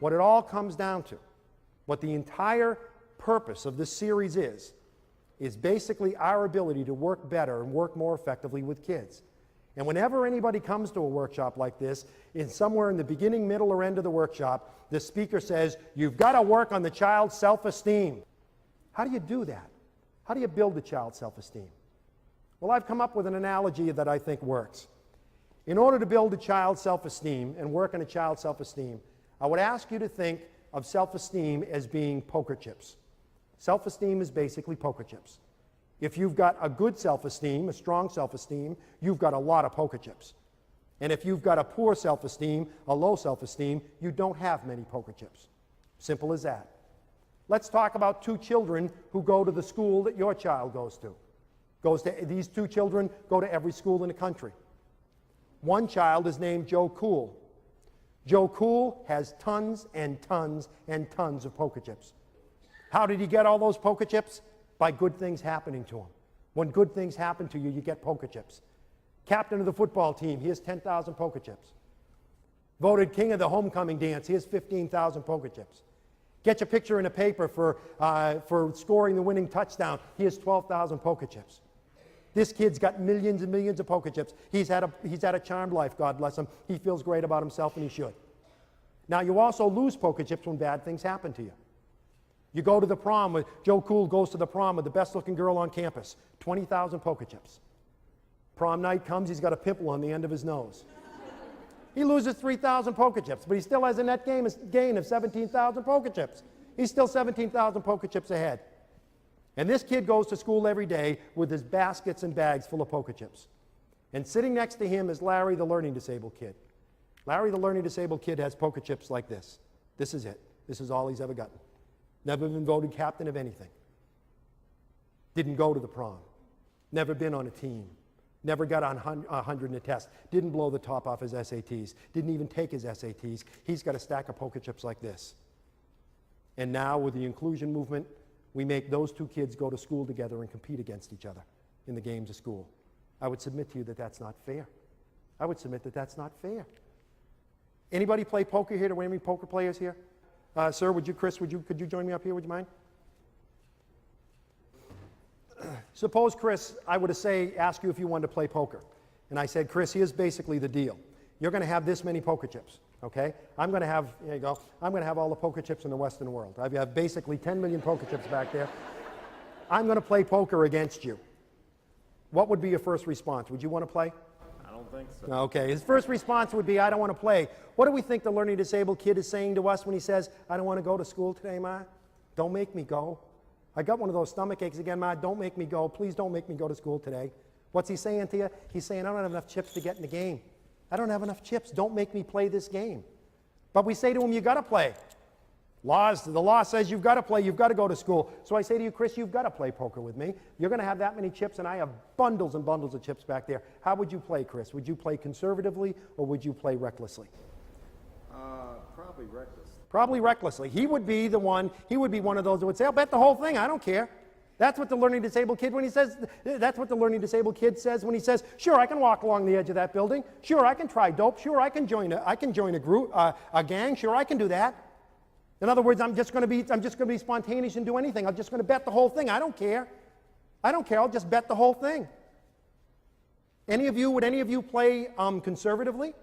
what it all comes down to, what the entire purpose of this series is basically our ability to work better and work more effectively with kids. And whenever anybody comes to a workshop like this, somewhere in the beginning, middle, or end of the workshop, the speaker says, you've got to work on the child's self-esteem. How do you do that? How do you build the child's self-esteem? Well, I've come up with an analogy that I think works. In order to build a child's self-esteem and work on a child's self-esteem, I would ask you to think of self-esteem as being poker chips. Self-esteem is basically poker chips. If you've got a good self-esteem, a strong self-esteem, you've got a lot of poker chips. And if you've got a poor self-esteem, a low self-esteem, you don't have many poker chips. Simple as that. Let's talk about two children who go to the school that your child goes to. These two children go to every school in the country. One child is named Joe Cool. Joe Cool has tons and tons and tons of poker chips. How did he get all those poker chips? By good things happening to him. When good things happen to you, you get poker chips. Captain of the football team, he has 10,000 poker chips. Voted king of the homecoming dance, he has 15,000 poker chips. Get your picture in a paper for scoring the winning touchdown, he has 12,000 poker chips. This kid's got millions and millions of poker chips. He's had a charmed life, God bless him. He feels great about himself, and he should. Now, you also lose poker chips when bad things happen to you. You go to the prom, Joe Cool goes to the prom with the best-looking girl on campus, 20,000 poker chips. Prom night comes, he's got a pimple on the end of his nose. He loses 3,000 poker chips, but he still has a net gain of 17,000 poker chips. He's still 17,000 poker chips ahead. And this kid goes to school every day with his baskets and bags full of poker chips. And sitting next to him is Larry, the learning disabled kid. Larry, the learning disabled kid, has poker chips like this. This is it. This is all he's ever gotten. Never been voted captain of anything. Didn't go to the prom. Never been on a team. Never got on 100 in a test. Didn't blow the top off his SATs. Didn't even take his SATs. He's got a stack of poker chips like this. And now with the inclusion movement, we make those two kids go to school together and compete against each other in the games of school. I would submit to you that that's not fair. I would submit that that's not fair. Anybody play poker here? Do we have any poker players here? Sir, Chris, could you join me up here? Would you mind? Suppose, Chris, I were to ask you if you wanted to play poker. And I said, Chris, here's basically the deal. You're going to have this many poker chips, okay? I'm going to have, here you go, I'm going to have all the poker chips in the Western world. I have basically 10 million poker chips back there. I'm going to play poker against you. What would be your first response? Would you want to play? I don't think so. Okay, his first response would be, I don't want to play. What do we think the learning disabled kid is saying to us when he says, I don't want to go to school today, Ma? Don't make me go. I got one of those stomach aches again, Ma. Don't make me go. Please don't make me go to school today. What's he saying to you? He's saying, I don't have enough chips to get in the game. I don't have enough chips. Don't make me play this game. But we say to him, you got to play. The law says you've got to play. You've got to go to school. So I say to you, Chris, you've got to play poker with me. You're going to have that many chips, and I have bundles and bundles of chips back there. How would you play, Chris? Would you play conservatively, or would you play recklessly? Probably reckless. Probably recklessly. He would be one of those that would say, I'll bet the whole thing. I don't care. That's what the learning disabled kid that's what the learning disabled kid says when he says, sure, I can walk along the edge of that building. Sure, I can try dope. Sure, I can join a group, a gang. Sure, I can do that. In other words, I'm just going to be spontaneous and do anything. I'm just going to bet the whole thing. I don't care. I don't care. I'll just bet the whole thing. Would any of you play conservatively?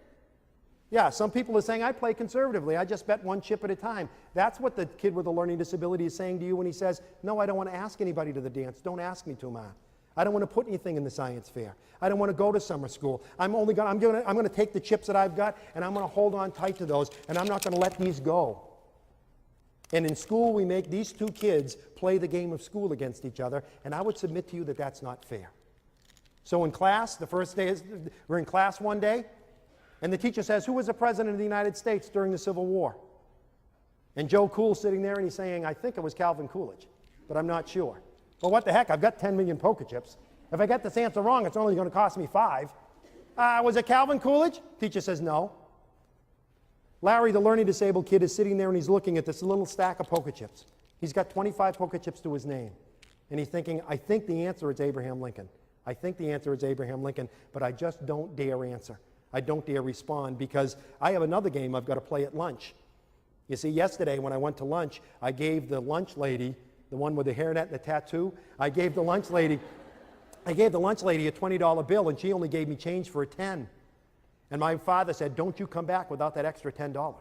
Yeah, some people are saying, I play conservatively. I just bet one chip at a time. That's what the kid with a learning disability is saying to you when he says, no, I don't want to ask anybody to the dance. Don't ask me to, Ma. I don't want to put anything in the science fair. I don't want to go to summer school. I'm going to take the chips that I've got, and I'm going to hold on tight to those, and I'm not going to let these go. And in school, we make these two kids play the game of school against each other, and I would submit to you that that's not fair. So in class, the first day we're in class one day, and the teacher says, who was the president of the United States during the Civil War? And Joe Cool's sitting there, and he's saying, I think it was Calvin Coolidge, but I'm not sure. Well, what the heck? I've got 10 million poker chips. If I get this answer wrong, it's only going to cost me 5. Was it Calvin Coolidge? Teacher says no. Larry, the learning disabled kid, is sitting there and he's looking at this little stack of poker chips. He's got 25 poker chips to his name. And he's thinking, I think the answer is Abraham Lincoln. I think the answer is Abraham Lincoln, but I just don't dare answer. I don't dare respond because I have another game I've got to play at lunch. You see, yesterday when I went to lunch, I gave the lunch lady, the one with the hairnet and the tattoo, I gave the lunch lady a $20 bill, and she only gave me change for a 10. And my father said, don't you come back without that extra $10.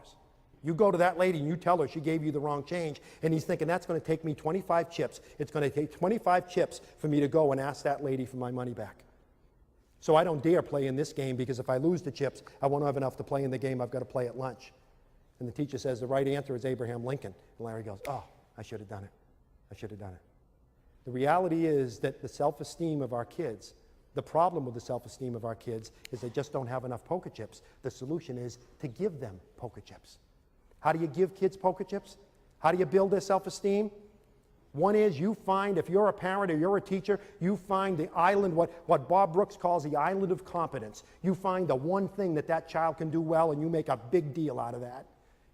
You go to that lady and you tell her she gave you the wrong change. And he's thinking, that's going to take me 25 chips. It's going to take 25 chips for me to go and ask that lady for my money back. So I don't dare play in this game, because if I lose the chips, I won't have enough to play in the game I've got to play at lunch. And the teacher says the right answer is Abraham Lincoln. And Larry goes, oh, I should have done it. I should have done it. The reality is that the self-esteem of our kids, the problem with the self-esteem of our kids is they just don't have enough poker chips. The solution is to give them poker chips. How do you give kids poker chips? How do you build their self-esteem? One is you find, if you're a parent or you're a teacher, you find the island, what Bob Brooks calls the island of competence. You find the one thing that child can do well, and you make a big deal out of that.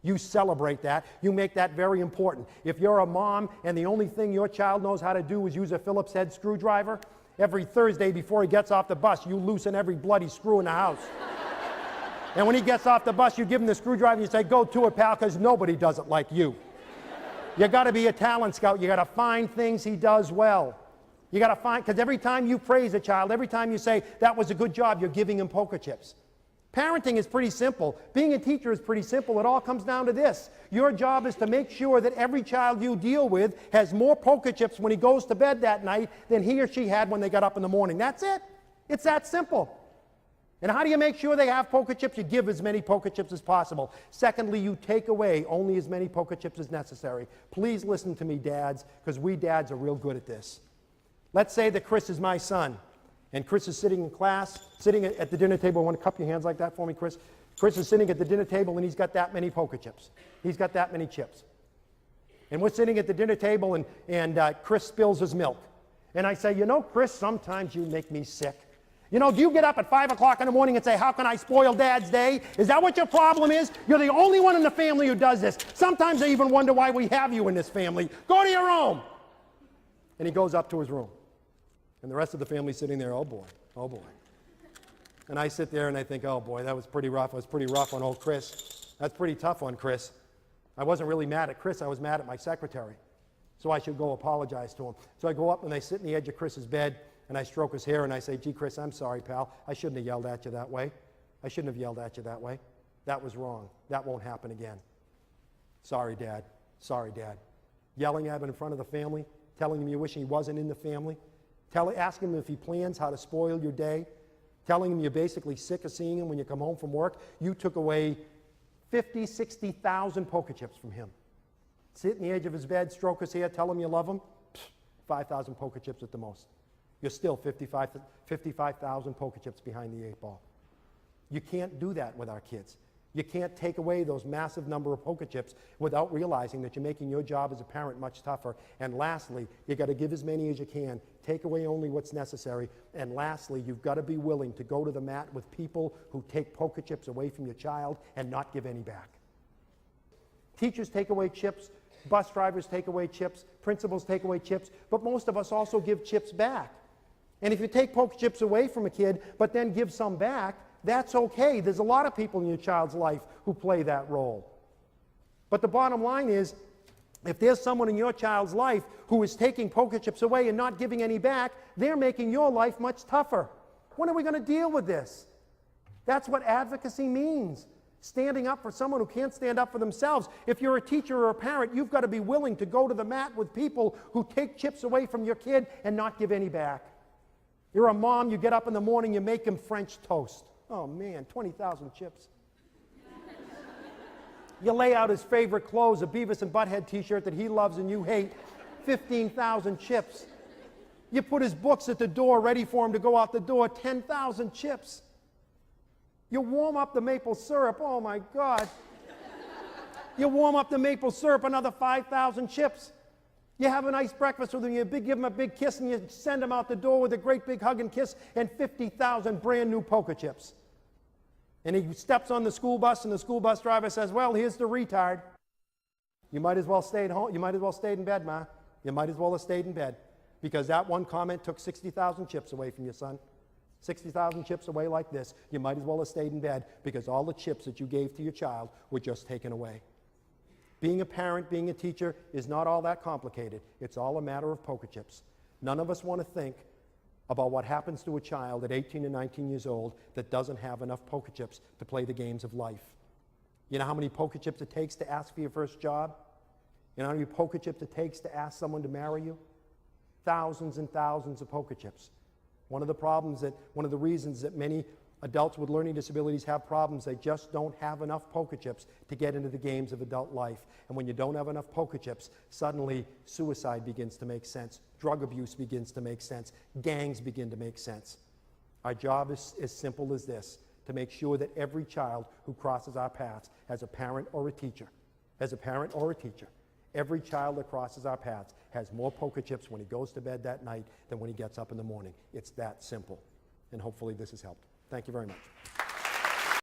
You celebrate that. You make that very important. If you're a mom and the only thing your child knows how to do is use a Phillips head screwdriver, every Thursday before he gets off the bus, you loosen every bloody screw in the house. And when he gets off the bus, you give him the screwdriver and you say, go to it, pal, because nobody does it like you. You got to be a talent scout. You got to find things he does well. You got to find, because every time you praise a child, every time you say, that was a good job, you're giving him poker chips. Parenting is pretty simple. Being a teacher is pretty simple. It all comes down to this. Your job is to make sure that every child you deal with has more poker chips when he goes to bed that night than he or she had when they got up in the morning. That's it. It's that simple. And how do you make sure they have poker chips? You give as many poker chips as possible. Secondly, you take away only as many poker chips as necessary. Please listen to me, dads, because we dads are real good at this. Let's say that Chris is my son, and Chris is sitting in class, sitting at the dinner table. Want to cup your hands like that for me, Chris? Chris is sitting at the dinner table, and he's got that many poker chips. He's got that many chips. And we're sitting at the dinner table, and Chris spills his milk. And I say, you know, Chris, sometimes you make me sick. You know, do you get up at 5 o'clock in the morning and say, how can I spoil Dad's day? Is that what your problem is? You're the only one in the family who does this. Sometimes I even wonder why we have you in this family. Go to your room. And he goes up to his room. And the rest of the family's sitting there, oh boy, oh boy. And I sit there and I think, oh boy, that was pretty rough. I was pretty rough on old Chris. That's pretty tough on Chris. I wasn't really mad at Chris. I was mad at my secretary. So I should go apologize to him. So I go up and I sit in the edge of Chris's bed, and I stroke his hair and I say, gee, Chris, I'm sorry, pal. I shouldn't have yelled at you that way. I shouldn't have yelled at you that way. That was wrong. That won't happen again. Sorry, Dad. Sorry, Dad. Yelling at him in front of the family, telling him you wish he wasn't in the family, asking him if he plans how to spoil your day, telling him you're basically sick of seeing him when you come home from work. You took away 50, 60,000 poker chips from him. Sit in the edge of his bed, stroke his hair, tell him you love him. 5,000 poker chips at the most. You're still 55,000 poker chips behind the 8 ball. You can't do that with our kids. You can't take away those massive number of poker chips without realizing that you're making your job as a parent much tougher. And lastly, you got to give as many as you can. Take away only what's necessary. And lastly, you've got to be willing to go to the mat with people who take poker chips away from your child and not give any back. Teachers take away chips. Bus drivers take away chips. Principals take away chips. But most of us also give chips back. And if you take poker chips away from a kid, but then give some back, that's okay. There's a lot of people in your child's life who play that role. But the bottom line is, if there's someone in your child's life who is taking poker chips away and not giving any back, they're making your life much tougher. When are we going to deal with this? That's what advocacy means. Standing up for someone who can't stand up for themselves. If you're a teacher or a parent, you've got to be willing to go to the mat with people who take chips away from your kid and not give any back. You're a mom, you get up in the morning, you make him French toast. Oh man, 20,000 chips. You lay out his favorite clothes, a Beavis and Butthead t-shirt that he loves and you hate, 15,000 chips. You put his books at the door ready for him to go out the door, 10,000 chips. You warm up the maple syrup, oh my God. You warm up the maple syrup, another 5,000 chips. You have a nice breakfast with him, you give him a big kiss, and you send him out the door with a great big hug and kiss, and 50,000 brand new poker chips. And he steps on the school bus, and the school bus driver says, well, here's the retard. You might as well stay at home. You might as well stay in bed, Ma. You might as well have stayed in bed. Because that one comment took 60,000 chips away from your son. 60,000 chips away like this. You might as well have stayed in bed, because all the chips that you gave to your child were just taken away. Being a parent, being a teacher is not all that complicated. It's all a matter of poker chips. None of us want to think about what happens to a child at 18 and 19 years old that doesn't have enough poker chips to play the games of life. You know how many poker chips it takes to ask for your first job? You know how many poker chips it takes to ask someone to marry you? Thousands and thousands of poker chips. One of the reasons that many adults with learning disabilities have problems, they just don't have enough poker chips to get into the games of adult life. And when you don't have enough poker chips, suddenly suicide begins to make sense, drug abuse begins to make sense, gangs begin to make sense. Our job is as simple as this, to make sure that every child who crosses our paths has a parent or a teacher, every child that crosses our paths has more poker chips when he goes to bed that night than when he gets up in the morning. It's that simple. And hopefully this has helped. Thank you very much.